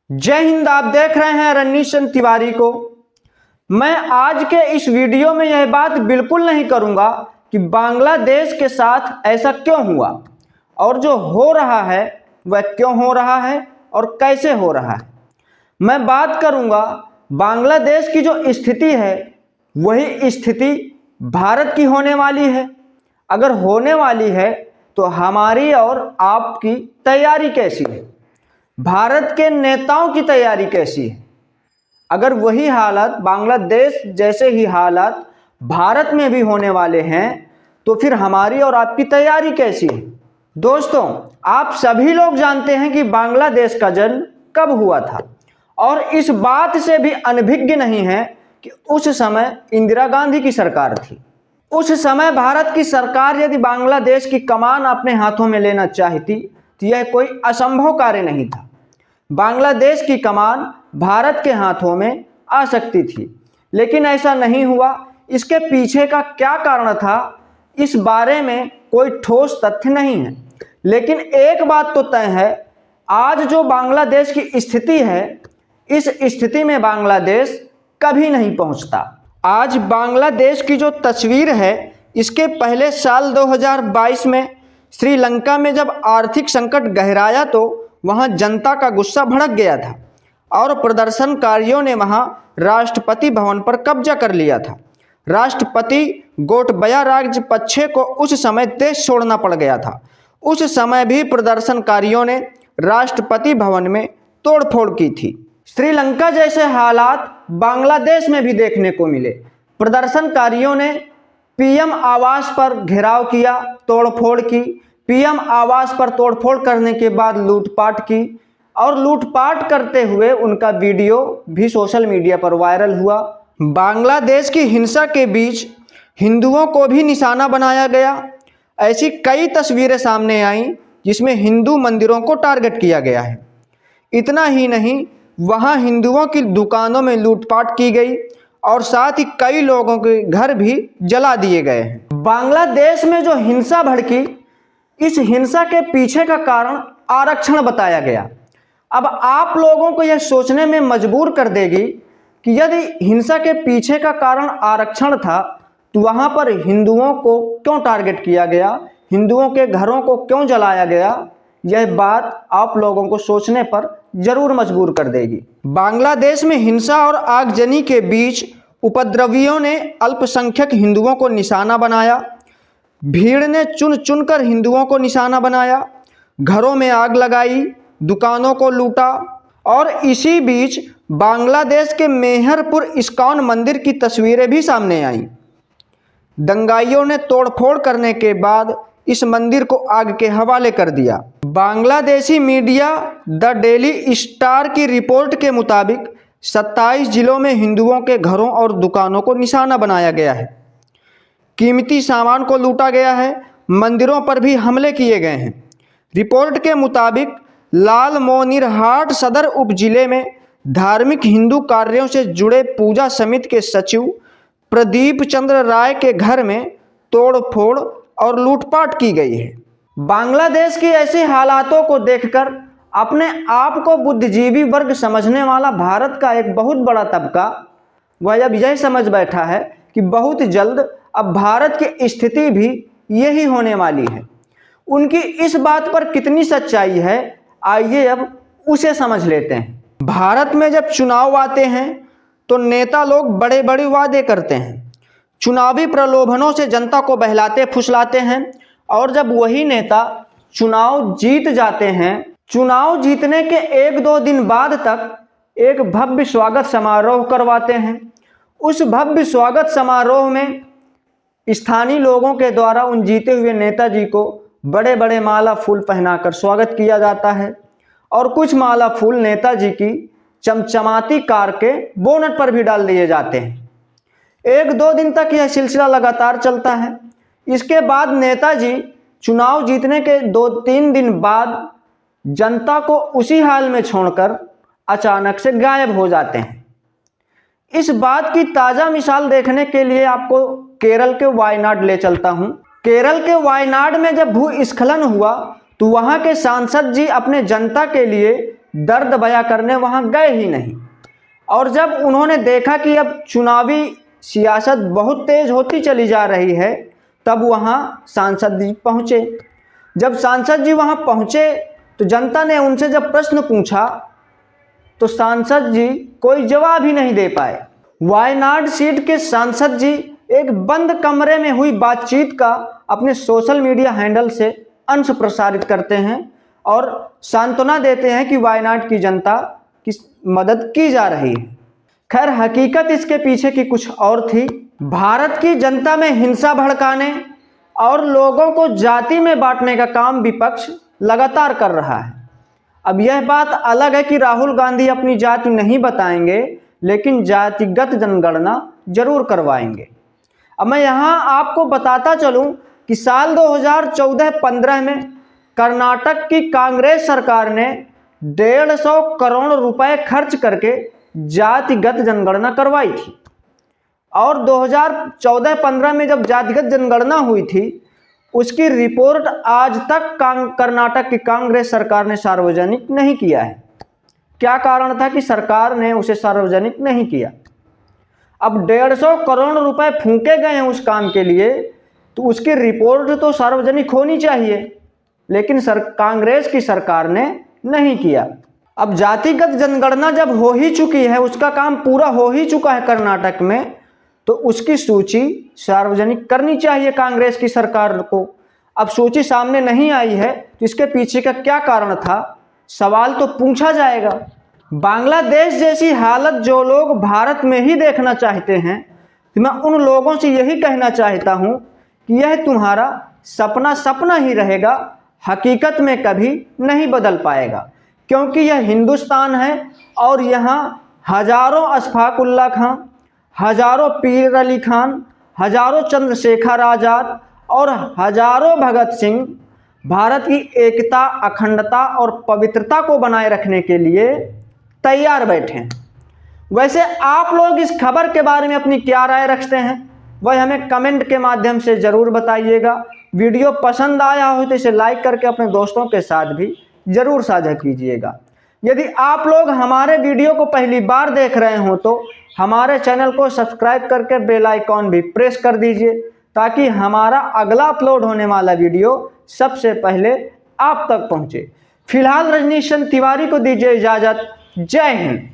जय हिंद। आप देख रहे हैं रणनीशन तिवारी को। मैं आज के इस वीडियो में यह बात बिल्कुल नहीं करूंगा कि बांग्लादेश के साथ ऐसा क्यों हुआ और जो हो रहा है वह क्यों हो रहा है और कैसे हो रहा है। मैं बात करूंगा बांग्लादेश की जो स्थिति है वही स्थिति भारत की होने वाली है। अगर होने वाली है तो हमारी और आपकी तैयारी कैसी है, भारत के नेताओं की तैयारी कैसी है। अगर वही हालत, बांग्लादेश जैसे ही हालत भारत में भी होने वाले हैं तो फिर हमारी और आपकी तैयारी कैसी है। दोस्तों, आप सभी लोग जानते हैं कि बांग्लादेश का जन्म कब हुआ था और इस बात से भी अनभिज्ञ नहीं है कि उस समय इंदिरा गांधी की सरकार थी। उस समय भारत की सरकार यदि बांग्लादेश की कमान अपने हाथों में लेना चाहती तो यह कोई असंभव कार्य नहीं था। बांग्लादेश की कमान भारत के हाथों में आ सकती थी, लेकिन ऐसा नहीं हुआ। इसके पीछे का क्या कारण था, इस बारे में कोई ठोस तथ्य नहीं है। लेकिन एक बात तो तय है, आज जो बांग्लादेश की स्थिति है, इस स्थिति में बांग्लादेश कभी नहीं पहुंचता। आज बांग्लादेश की जो तस्वीर है, इसके पहले साल 2022 में श्रीलंका में जब आर्थिक संकट गहराया तो वहां जनता का गुस्सा भड़क गया था और प्रदर्शनकारियों ने वहां राष्ट्रपति भवन पर कब्जा कर लिया था। राष्ट्रपति गोटबया राजपक्षे को उस समय देश छोड़ना पड़ गया था। उस समय भी प्रदर्शनकारियों ने राष्ट्रपति भवन में तोड़फोड़ की थी। श्रीलंका जैसे हालात बांग्लादेश में भी देखने को मिले। प्रदर्शनकारियों ने पीएम आवास पर घेराव किया, तोड़फोड़ की। पीएम आवास पर तोड़फोड़ करने के बाद लूटपाट की और लूटपाट करते हुए उनका वीडियो भी सोशल मीडिया पर वायरल हुआ। बांग्लादेश की हिंसा के बीच हिंदुओं को भी निशाना बनाया गया। ऐसी कई तस्वीरें सामने आईं जिसमें हिंदू मंदिरों को टारगेट किया गया है। इतना ही नहीं, वहां हिंदुओं की दुकानों में लूटपाट की गई और साथ ही कई लोगों के घर भी जला दिए गए हैं। बांग्लादेश में जो हिंसा भड़की, इस हिंसा के पीछे का कारण आरक्षण बताया गया। अब आप लोगों को यह सोचने में मजबूर कर देगी कि यदि हिंसा के पीछे का कारण आरक्षण था तो वहां पर हिंदुओं को क्यों टारगेट किया गया, हिंदुओं के घरों को क्यों जलाया गया। यह बात आप लोगों को सोचने पर जरूर मजबूर कर देगी। बांग्लादेश में हिंसा और आगजनी के बीच उपद्रवियों ने अल्पसंख्यक हिंदुओं को निशाना बनाया। भीड़ ने चुन चुनकर हिंदुओं को निशाना बनाया, घरों में आग लगाई, दुकानों को लूटा। और इसी बीच बांग्लादेश के मेहरपुर इस्कॉन मंदिर की तस्वीरें भी सामने आईं। दंगाइयों ने तोड़फोड़ करने के बाद इस मंदिर को आग के हवाले कर दिया। Bangladeshi media the daily star की रिपोर्ट के मुताबिक 27 जिलों में हिंदुओं के घरों और दुकानों को निशाना बनाया गया है। कीमती सामान को लूटा गया है, मंदिरों पर भी हमले किए गए हैं। रिपोर्ट के मुताबिक लालमोनिरहाट सदर उप जिले में धार्मिक हिंदू कार्यों से जुड़े पूजा समिति के सचिव प्रदीप चंद्र राय के घर में तोड़फोड़ और लूटपाट की गई है। बांग्लादेश की ऐसी हालातों को देखकर अपने आप को बुद्धिजीवी वर्ग समझने वाला भारत का एक बहुत बड़ा तबका वह अब यह समझ बैठा है कि बहुत जल्द अब भारत की स्थिति भी यही होने वाली है। उनकी इस बात पर कितनी सच्चाई है, आइए अब उसे समझ लेते हैं। भारत में जब चुनाव आते हैं तो नेता लोग बड़े बड़े वादे करते हैं, चुनावी प्रलोभनों से जनता को बहलाते फुसलाते हैं और जब वही नेता चुनाव जीत जाते हैं, चुनाव जीतने के 1-2 दिन बाद तक एक भव्य स्वागत समारोह करवाते हैं। उस भव्य स्वागत समारोह में स्थानीय लोगों के द्वारा उन जीते हुए नेताजी को बड़े बड़े माला फूल पहनाकर स्वागत किया जाता है और कुछ माला फूल नेताजी की चमचमाती कार के बोनट पर भी डाल दिए जाते हैं। 1-2 दिन तक यह सिलसिला लगातार चलता है। इसके बाद नेताजी चुनाव जीतने के 2-3 दिन बाद जनता को उसी हाल में छोड़कर अचानक से गायब हो जाते हैं। इस बात की ताज़ा मिसाल देखने के लिए आपको केरल के वायनाड ले चलता हूं। केरल के वायनाड में जब भूस्खलन हुआ तो वहां के सांसद जी अपने जनता के लिए दर्द बयां करने वहां गए ही नहीं। और जब उन्होंने देखा कि अब चुनावी सियासत बहुत तेज होती चली जा रही है, तब वहां सांसद जी पहुंचे। जब सांसद जी वहां पहुंचे तो जनता ने उनसे जब प्रश्न पूछा तो सांसद जी कोई जवाब ही नहीं दे पाए। वायनाड सीट के सांसद जी एक बंद कमरे में हुई बातचीत का अपने सोशल मीडिया हैंडल से अंश प्रसारित करते हैं और सांत्वना देते हैं कि वायनाड की जनता की मदद की जा रही है। खैर हकीकत इसके पीछे की कुछ और थी। भारत की जनता में हिंसा भड़काने और लोगों को जाति में बांटने का काम विपक्ष लगातार कर रहा है। अब यह बात अलग है कि राहुल गांधी अपनी जाति नहीं बताएंगे, लेकिन जातिगत जनगणना जरूर करवाएंगे। अब मैं यहाँ आपको बताता चलूँ कि साल 2014-15 में कर्नाटक की कांग्रेस सरकार ने 150 करोड़ रुपए खर्च करके जातिगत जनगणना करवाई थी। और 2014-15 में जब जातिगत जनगणना हुई थी, उसकी रिपोर्ट आज तक कर्नाटक की कांग्रेस सरकार ने सार्वजनिक नहीं किया है। क्या कारण था कि सरकार ने उसे सार्वजनिक नहीं किया? अब 150 करोड़ रुपए फूंके गए हैं उस काम के लिए, तो उसकी रिपोर्ट तो सार्वजनिक होनी चाहिए, लेकिन कांग्रेस की सरकार ने नहीं किया। अब जातिगत जनगणना जब हो ही चुकी है, उसका काम पूरा हो ही चुका है कर्नाटक में, तो उसकी सूची सार्वजनिक करनी चाहिए कांग्रेस की सरकार को। अब सूची सामने नहीं आई है तो इसके पीछे का क्या कारण था, सवाल तो पूछा जाएगा। बांग्लादेश जैसी हालत जो लोग भारत में ही देखना चाहते हैं, तो मैं उन लोगों से यही कहना चाहता हूं कि यह तुम्हारा सपना सपना ही रहेगा, हकीकत में कभी नहीं बदल पाएगा। क्योंकि यह हिंदुस्तान है और यहाँ हजारों अशफाक उल्लाह खां, हजारों पीर अली खान, हजारों चंद्रशेखर आज़ाद और हजारों भगत सिंह भारत की एकता, अखंडता और पवित्रता को बनाए रखने के लिए तैयार बैठे हैं। वैसे आप लोग इस खबर के बारे में अपनी क्या राय रखते हैं, वह हमें कमेंट के माध्यम से ज़रूर बताइएगा। वीडियो पसंद आया हो तो इसे लाइक करके अपने दोस्तों के साथ भी ज़रूर साझा कीजिएगा। यदि आप लोग हमारे वीडियो को पहली बार देख रहे हो तो हमारे चैनल को सब्सक्राइब करके बेल आइकॉन भी प्रेस कर दीजिए, ताकि हमारा अगला अपलोड होने वाला वीडियो सबसे पहले आप तक पहुंचे। फिलहाल रजनीश चंद्र तिवारी को दीजिए इजाज़त। जय हिंद।